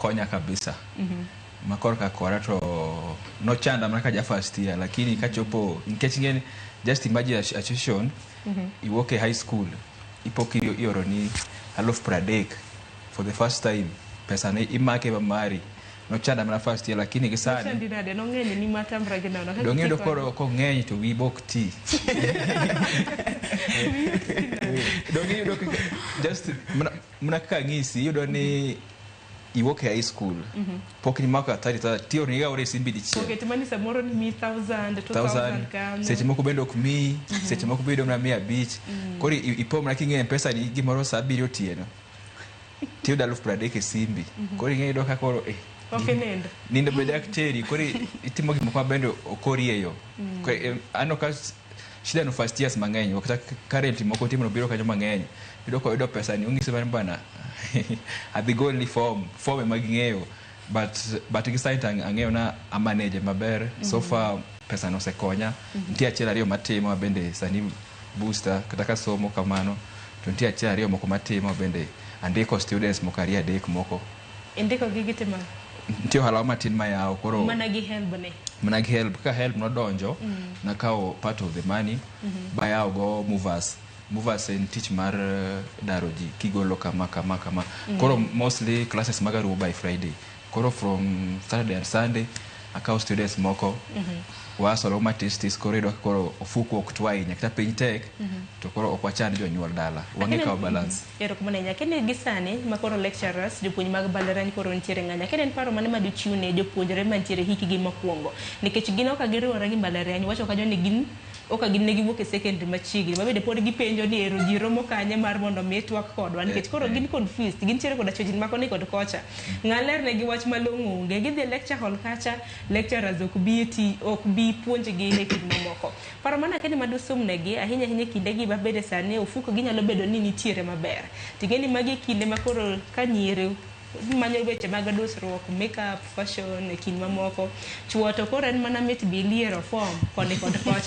konya kabisa. Makoro ka kora to no chanda manaka ja first year lakini kachopo nikech ngeni just imagine a situation iwoke high school ipoki ioro ni alof pradek for the first time pesa ne imake mamari no chanda mana first year lakini gisani chandi nade no ngeni ni matambra gina no donge do koro ko ngeni to wi bok ti donge do just munaka ngisi yudo ni iwoke high school pokni maka 30 tio ni gaure simbi di che okay timani samoro ni 1000 2000 kam seche moko bendo kumi seche moko bedo na 100 kori ipo mna kinge pesa ni gimoro sa birio tieno tio daluf pradeke simbi kori nge do ka koro okay nenda nindo bedakteri kori itimo gimoko bendo okori eyo ano ka shida no first years mang'eny wakati currently moko timo no biro kanyo mang'eny idoko ido pesa ni ungise bana adhi go only form maging'eyo but gisaita ang'eyo na manage maber so far pesa no sekonya nitie achiel ariyo matimo bende sani booster kata ka somo kamano to nitie achiel ariyo moko matimo bende andiko students moko ariyo adek moko indiko gigitema nitie ohala matin mayawo koro mana gi help ne mana gi help ka help no donjo na kao part of the money bayawo go movers in teach mar daroji kigolo kama koro mostly classes magaru by Friday koro from Saturday and Sunday akao students moko wasolo matistis koro ofuku oktwai nyakta piny tek to koro okwachand jonyuol dala wange ka balance ero kuma ne nyakene gisane makoro lecturers jopuonj mag Mbalariany koro ntiere nganya kene en paro mane madichiune jopuonjre mantiere hiki gi mokwongo nikech gin ok giriwore gi Mbalariany wacho kanyo ni gin oka gin ne giwuok e secondary machigi mabede pod gipenjo ni ero ji romo kanye mar mondo mi twak kodwa nikech koro gin confused gin tiere kod achojin mako ni kod kocha ngaler ne gi wach malong'o onge gidhi lecture hall kacha lecturers ok bi puonj gi e kinde moko paro mana kene madusum negi ahinya kinde gi babede sane ofuko ginyalo bedo ni nitiere maber tigeni magi kinde makoro kanyire manyo weche mag dusruok makeup fashion e kinde mamoko chuo to koro en mana mit biliero form koni kod kocha